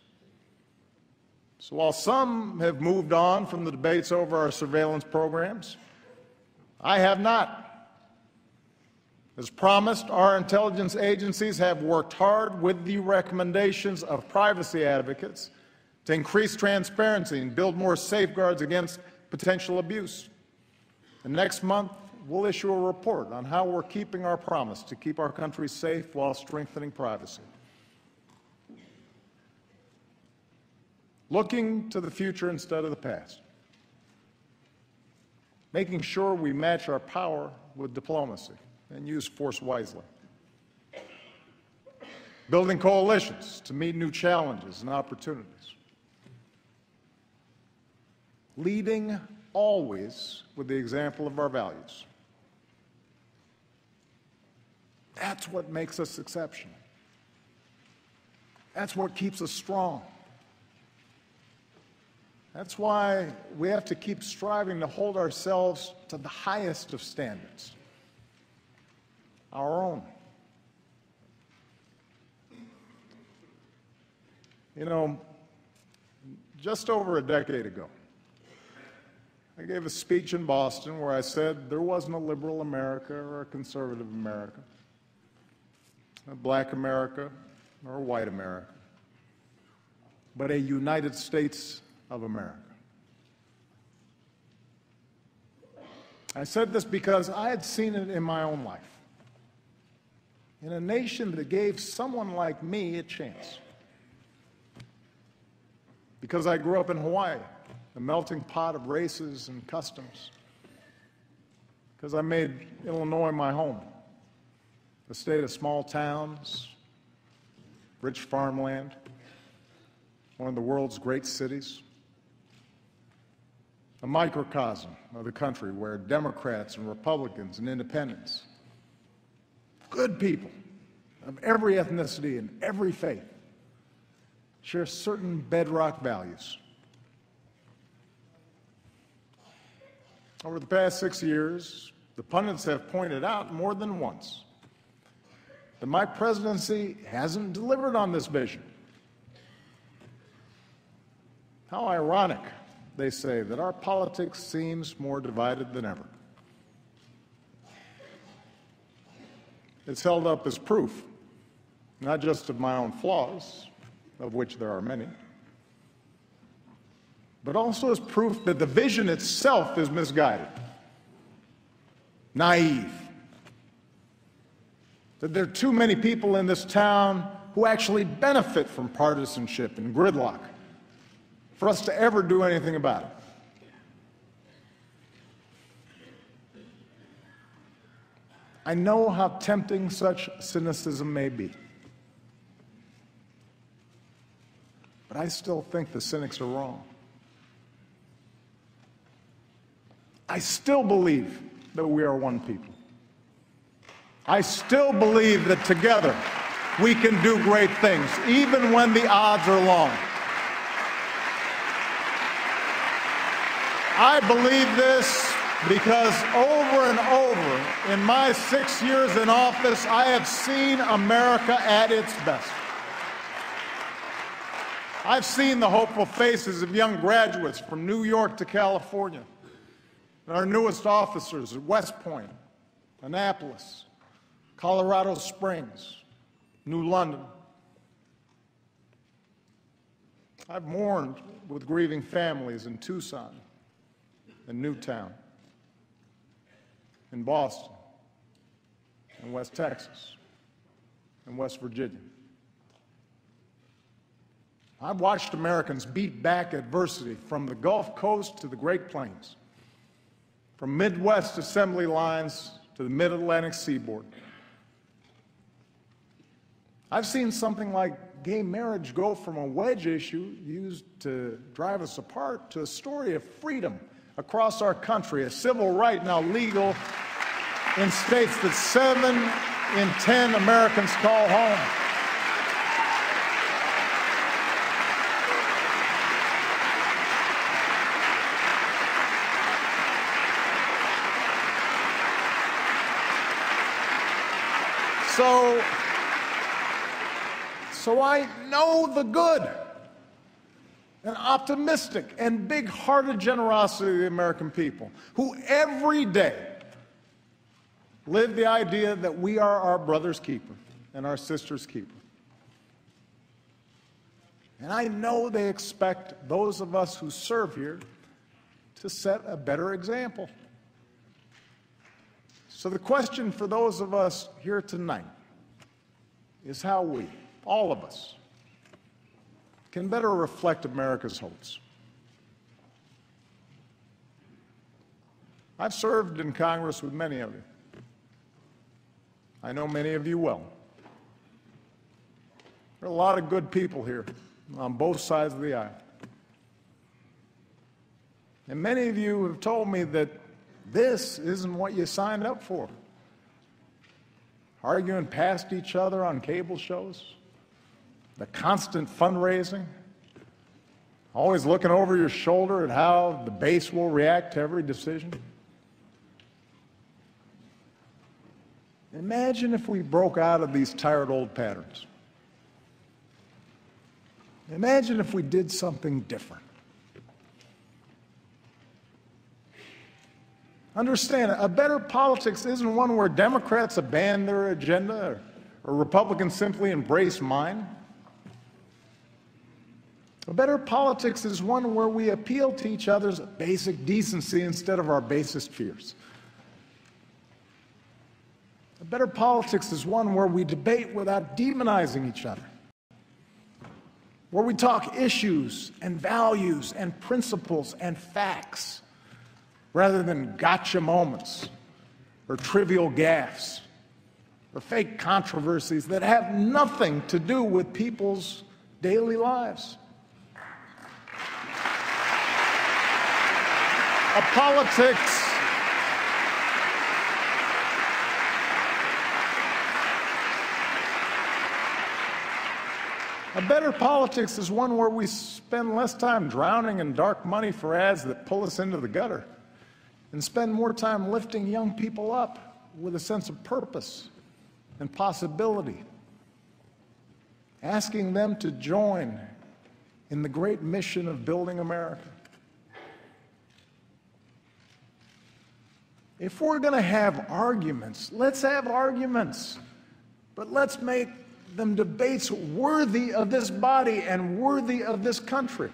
So while some have moved on from the debates over our surveillance programs, I have not. As promised, our intelligence agencies have worked hard with the recommendations of privacy advocates to increase transparency and build more safeguards against potential abuse. And next month, we'll issue a report on how we're keeping our promise to keep our country safe while strengthening privacy. Looking to the future instead of the past. Making sure we match our power with diplomacy and use force wisely. Building coalitions to meet new challenges and opportunities. Leading always with the example of our values. That's what makes us exceptional. That's what keeps us strong. That's why we have to keep striving to hold ourselves to the highest of standards, our own. You know, just over a decade ago, I gave a speech in Boston where I said there wasn't a liberal America or a conservative America, a black America or a white America, but a United States of America. I said this because I had seen it in my own life, in a nation that gave someone like me a chance. Because I grew up in Hawaii, a melting pot of races and customs. Because I made Illinois my home, a state of small towns, rich farmland, one of the world's great cities, a microcosm of the country where Democrats and Republicans and independents, good people of every ethnicity and every faith, share certain bedrock values. Over the past 6 years, the pundits have pointed out more than once that my presidency hasn't delivered on this vision. How ironic, they say, that our politics seems more divided than ever. It's held up as proof, not just of my own flaws, of which there are many, but also as proof that the vision itself is misguided, naive, that there are too many people in this town who actually benefit from partisanship and gridlock for us to ever do anything about it. I know how tempting such cynicism may be, but I still think the cynics are wrong. I still believe that we are one people. I still believe that together we can do great things, even when the odds are long. I believe this because over and over in my 6 years in office, I have seen America at its best. I've seen the hopeful faces of young graduates from New York to California, our newest officers at West Point, Annapolis, Colorado Springs, New London. I've mourned with grieving families in Tucson and Newtown, in Boston, in West Texas, and West Virginia. I've watched Americans beat back adversity from the Gulf Coast to the Great Plains, from Midwest assembly lines to the Mid-Atlantic seaboard. I've seen something like gay marriage go from a wedge issue used to drive us apart to a story of freedom across our country, a civil right now legal in states that 7 in 10 Americans call home. So I know the good and optimistic and big-hearted generosity of the American people, who every day live the idea that we are our brother's keeper and our sister's keeper. And I know they expect those of us who serve here to set a better example. So the question for those of us here tonight is how we, all of us, can better reflect America's hopes. I've served in Congress with many of you. I know many of you well. There are a lot of good people here on both sides of the aisle. And many of you have told me that this isn't what you signed up for. Arguing past each other on cable shows, the constant fundraising, always looking over your shoulder at how the base will react to every decision. Imagine if we broke out of these tired old patterns. Imagine if we did something different. Understand, a better politics isn't one where Democrats abandon their agenda or Republicans simply embrace mine. A better politics is one where we appeal to each other's basic decency instead of our basest fears. A better politics is one where we debate without demonizing each other, where we talk issues and values and principles and facts, rather than gotcha moments or trivial gaffes or fake controversies that have nothing to do with people's daily lives. A better politics is one where we spend less time drowning in dark money for ads that pull us into the gutter and spend more time lifting young people up with a sense of purpose and possibility, asking them to join in the great mission of building America. If we're going to have arguments, let's have arguments, but let's make them debates worthy of this body and worthy of this country.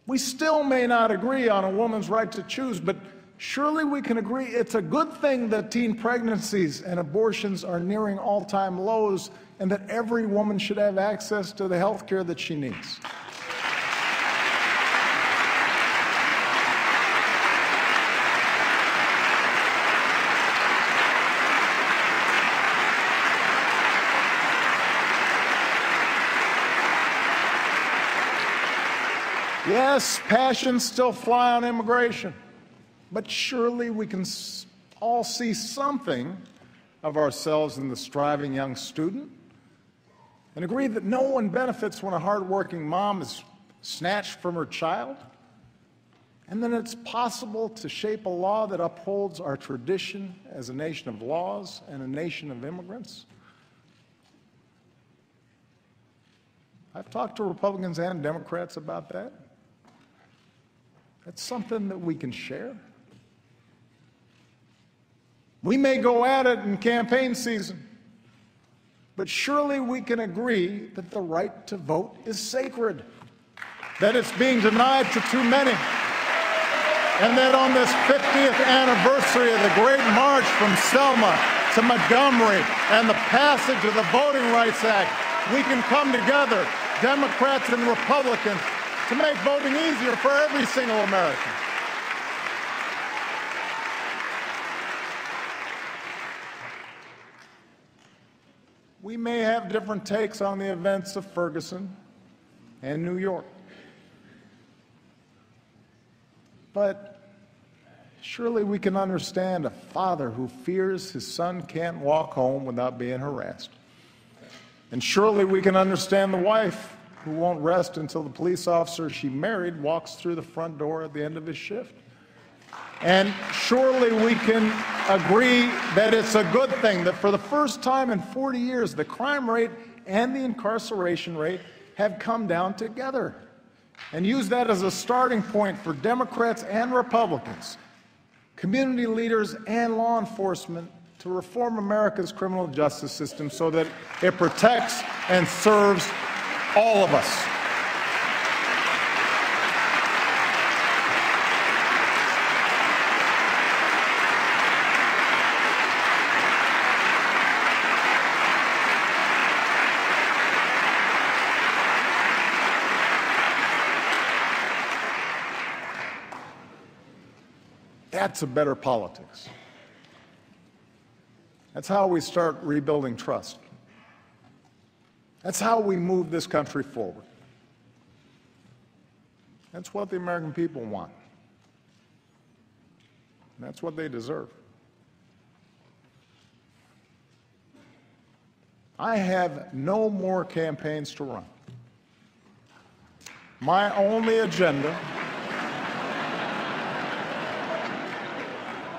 We still may not agree on a woman's right to choose, but surely we can agree it's a good thing that teen pregnancies and abortions are nearing all-time lows and that every woman should have access to the health care that she needs. Yes, passions still fly on immigration, but surely we can all see something of ourselves in the striving young student and agree that no one benefits when a hardworking mom is snatched from her child, and then it's possible to shape a law that upholds our tradition as a nation of laws and a nation of immigrants. I've talked to Republicans and Democrats about that. That's something that we can share. We may go at it in campaign season, but surely we can agree that the right to vote is sacred, that it's being denied to too many, and that on this 50th anniversary of the Great March from Selma to Montgomery and the passage of the Voting Rights Act, we can come together, Democrats and Republicans, to make voting easier for every single American. We may have different takes on the events of Ferguson and New York, but surely we can understand a father who fears his son can't walk home without being harassed. And surely we can understand the wife who won't rest until the police officer she married walks through the front door at the end of his shift. And surely we can agree that it's a good thing that for the first time in 40 years, the crime rate and the incarceration rate have come down together. And use that as a starting point for Democrats and Republicans, community leaders and law enforcement to reform America's criminal justice system so that it protects and serves all of us. That's a better politics. That's how we start rebuilding trust. That's how we move this country forward. That's what the American people want. And that's what they deserve. I have no more campaigns to run. My only agenda,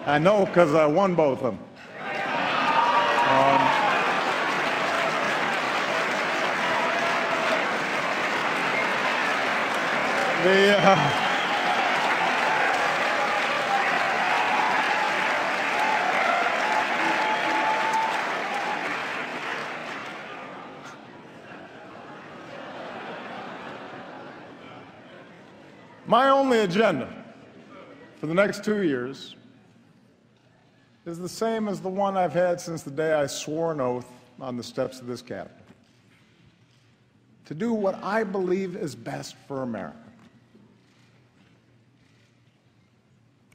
I know because I won both of them. My only agenda for the next 2 years is the same as the one I've had since the day I swore an oath on the steps of this Capitol: to do what I believe is best for America.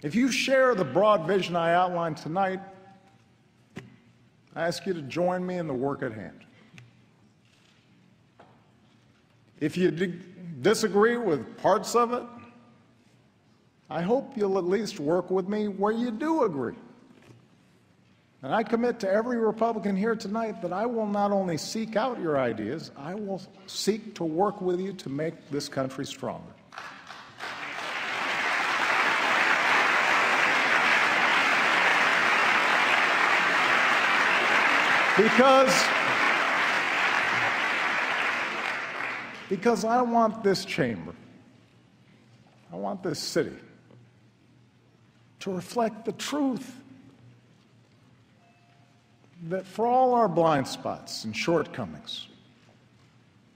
If you share the broad vision I outlined tonight, I ask you to join me in the work at hand. If you disagree with parts of it, I hope you'll at least work with me where you do agree. And I commit to every Republican here tonight that I will not only seek out your ideas, I will seek to work with you to make this country stronger. Because I want this chamber, I want this city to reflect the truth that for all our blind spots and shortcomings,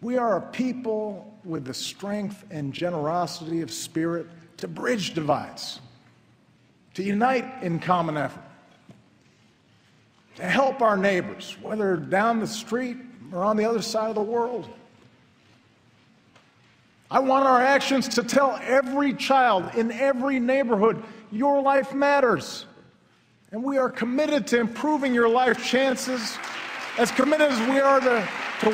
we are a people with the strength and generosity of spirit to bridge divides, to unite in common effort, to help our neighbors, whether down the street or on the other side of the world. I want our actions to tell every child in every neighborhood, your life matters. And we are committed to improving your life chances, as committed as we are to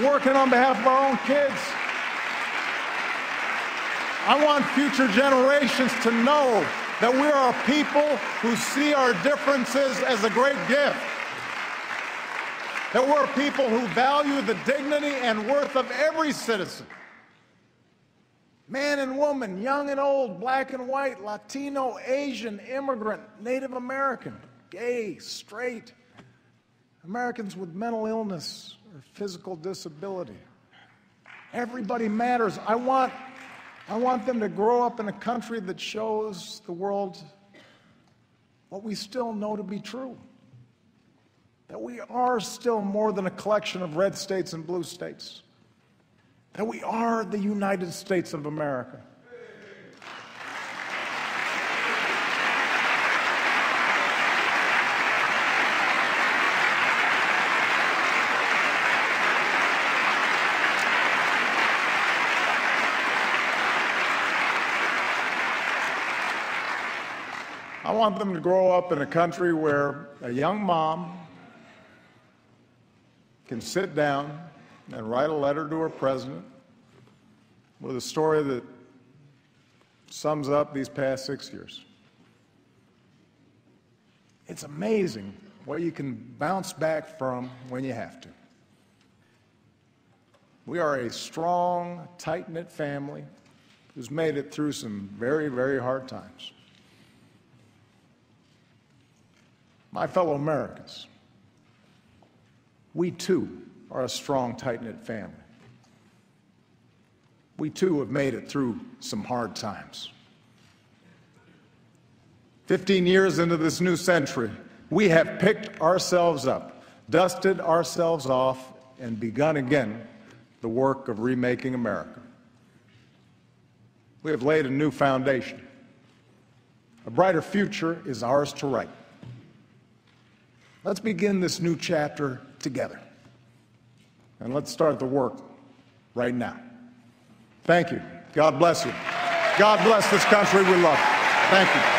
working on behalf of our own kids. I want future generations to know that we are a people who see our differences as a great gift, that we're a people who value the dignity and worth of every citizen. Man and woman, young and old, black and white, Latino, Asian, immigrant, Native American, gay, straight, Americans with mental illness or physical disability. Everybody matters. I want them to grow up in a country that shows the world what we still know to be true: that we are still more than a collection of red states and blue states, that we are the United States of America. I want them to grow up in a country where a young mom can sit down and write a letter to her president with a story that sums up these past 6 years. It's amazing what you can bounce back from when you have to. We are a strong, tight-knit family who's made it through some very, very hard times. My fellow Americans, we too are a strong, tight-knit family. We too have made it through some hard times. 15 years into this new century, we have picked ourselves up, dusted ourselves off, and begun again the work of remaking America. We have laid a new foundation. A brighter future is ours to write. Let's begin this new chapter together. And let's start the work right now. Thank you. God bless you. God bless this country we love. Thank you.